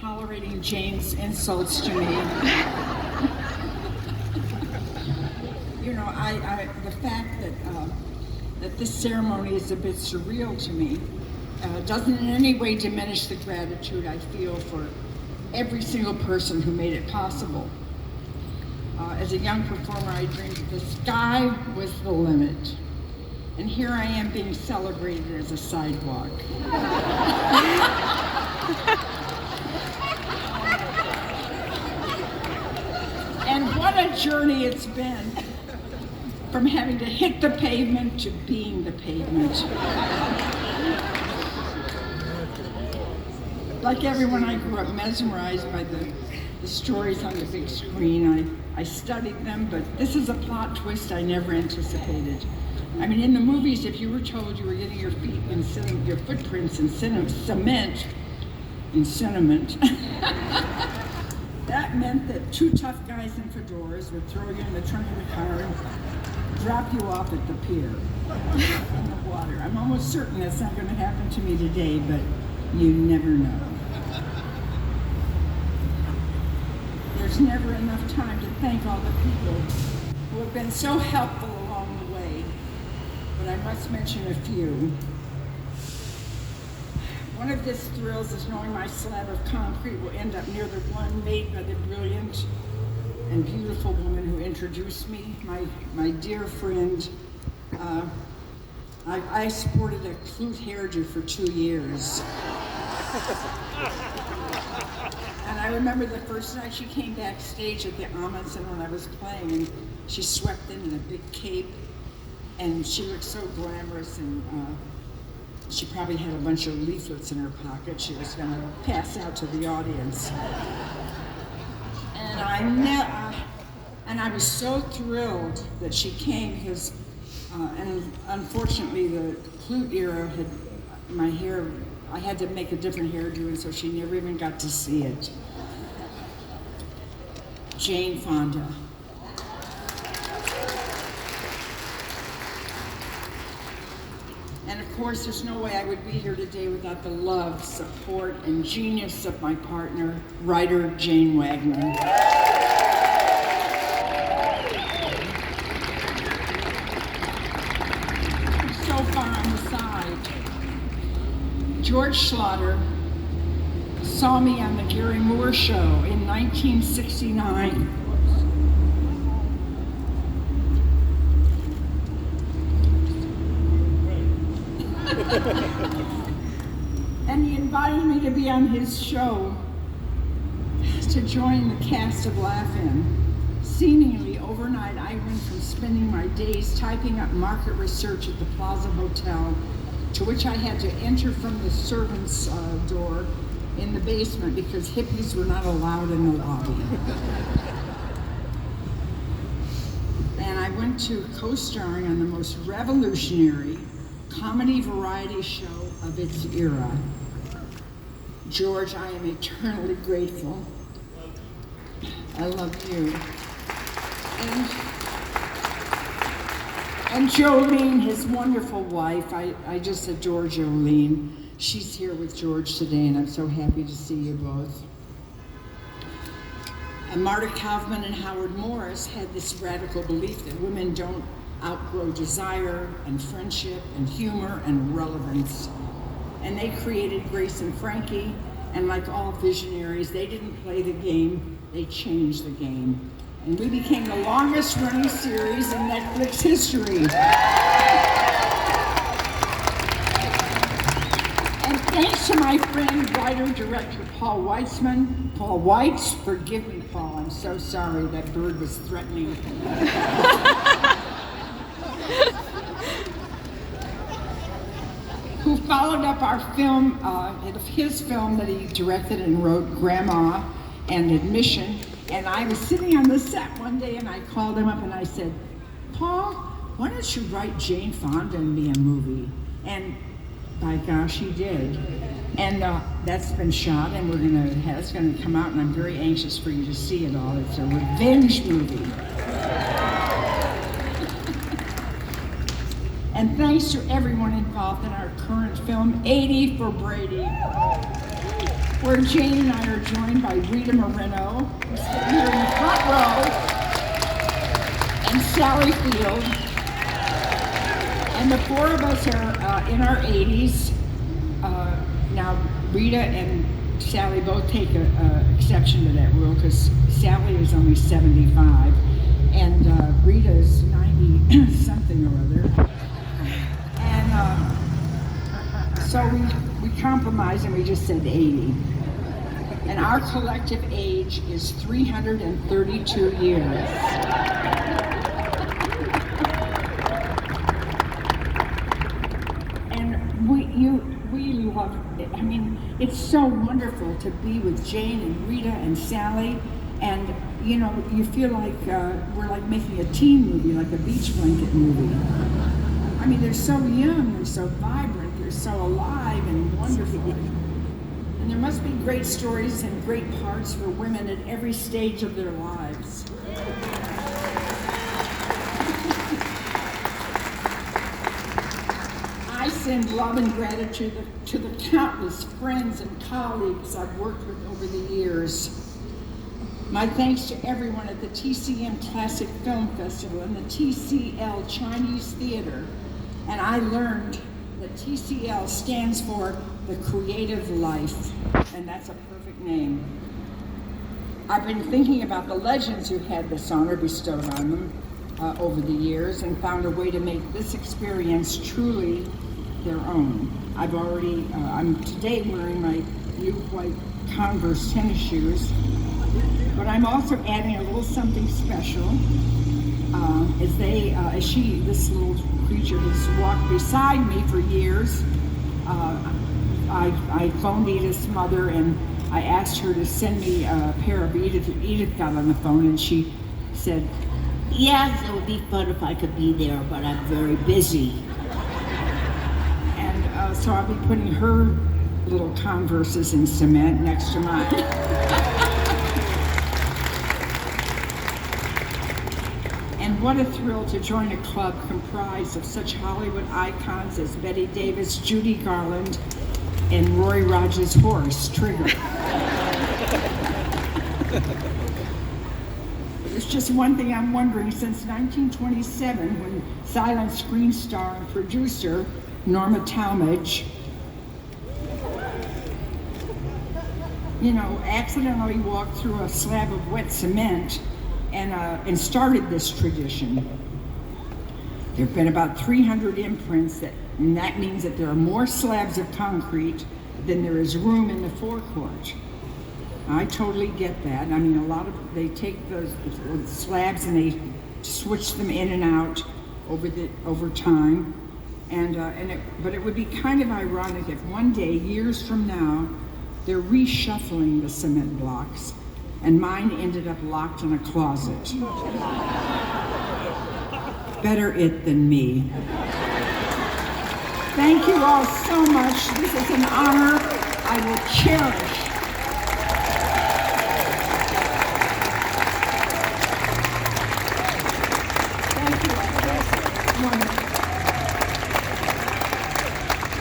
tolerating Jane's insults to me. You know, the fact that this ceremony is a bit surreal to me doesn't in any way diminish the gratitude I feel for every single person who made it possible. As a young performer, I dreamed that the sky was the limit. And here I am being celebrated as a sidewalk. And what a journey it's been, from having to hit the pavement to being the pavement. Like everyone, I grew up mesmerized by the stories on the big screen. I studied them, but this is a plot twist I never anticipated. I mean, in the movies, if you were told you were getting your feet in your footprints in cement, that meant that two tough guys in fedoras would throw you in the trunk of the car and drop you off at the pier in the water. I'm almost certain that's not going to happen to me today, but you never know. There's never enough time to thank all the people who have been so helpful along the way, but I must mention a few. One of these thrills is knowing my slab of concrete will end up near the one made by the brilliant and beautiful woman who introduced me, my dear friend. I sported a flute hairdo for 2 years. And I remember the first night she came backstage at the Amundsen when I was playing, and she swept in a big cape, and she looked so glamorous, and she probably had a bunch of leaflets in her pocket she was going to pass out to the audience. And I was so thrilled that she came because, and unfortunately the flute era had my hair. I had to make a different hairdo, and so she never even got to see it. Jane Fonda. And of course, there's no way I would be here today without the love, support, and genius of my partner, writer Jane Wagner. So far on the side. George Schlatter saw me on the Gary Moore Show in 1969. And he invited me to be on his show to join the cast of Laugh-In. Seemingly overnight, I went from spending my days typing up market research at the Plaza Hotel, to which I had to enter from the servants' door in the basement because hippies were not allowed in the lobby. And I went to co-starring on the most revolutionary comedy variety show of its era. George, I am eternally grateful. I love you. And Jolene, his wonderful wife, I just adore Jolene. She's here with George today, and I'm so happy to see you both. And Marta Kaufman and Howard Morris had this radical belief that women don't outgrow desire and friendship and humor and relevance. And they created Grace and Frankie, and like all visionaries, they didn't play the game, they changed the game. And we became the longest running series in Netflix history. And thanks to my friend, writer-director Paul Weitzman, Paul Weitz, forgive me, Paul, I'm so sorry, that bird was threatening. Who followed up our film, his film that he directed and wrote, Grandma and Admission. And I was sitting on the set one day and I called him up and I said, Paul, why don't you write Jane Fonda and me a movie? And by gosh, he did. And that's been shot and it's gonna come out, and I'm very anxious for you to see it all. It's a revenge movie. And thanks to everyone involved in our current film, 80 for Brady. where Jane and I are joined by Rita Moreno, who's sitting here in the front row, and Sally Field. And the four of us are in our 80s. Now, Rita and Sally both take exception to that rule because Sally is only 75 and Rita is 90 something or other. And so we compromised and we just said 80. And our collective age is 332 years. And we love it. I mean, it's so wonderful to be with Jane and Rita and Sally. And, you know, you feel like we're like making a teen movie, like a beach blanket movie. I mean, they're so young, they're so vibrant, they're so alive and wonderful. And there must be great stories and great parts for women at every stage of their lives. I send love and gratitude to the countless friends and colleagues I've worked with over the years. My thanks to everyone at the TCM Classic Film Festival and the TCL Chinese Theater. And I learned that TCL stands for the creative life, and that's a perfect name. I've been thinking about the legends who had this honor bestowed on them over the years and found a way to make this experience truly their own. I'm today wearing my new white Converse tennis shoes, but I'm also adding a little something special this little creature has walked beside me for years. I phoned Edith's mother and I asked her to send me a pair of Edith. Edith got on the phone and she said, "Yes, it would be fun if I could be there, but I'm very busy." And so I'll be putting her little Converses in cement next to mine. And what a thrill to join a club comprised of such Hollywood icons as Bette Davis, Judy Garland, and Roy Rogers' horse, Trigger. There's just one thing I'm wondering. Since 1927, when silent screen star and producer Norma Talmadge, accidentally walked through a slab of wet cement and started this tradition. There have been about 300 imprints, and that means that there are more slabs of concrete than there is room in the forecourt. I totally get that. I mean, they take those slabs and they switch them in and out over time, but it would be kind of ironic if one day, years from now, they're reshuffling the cement blocks and mine ended up locked in a closet. Better it than me. Thank you all so much. This is an honor I will cherish.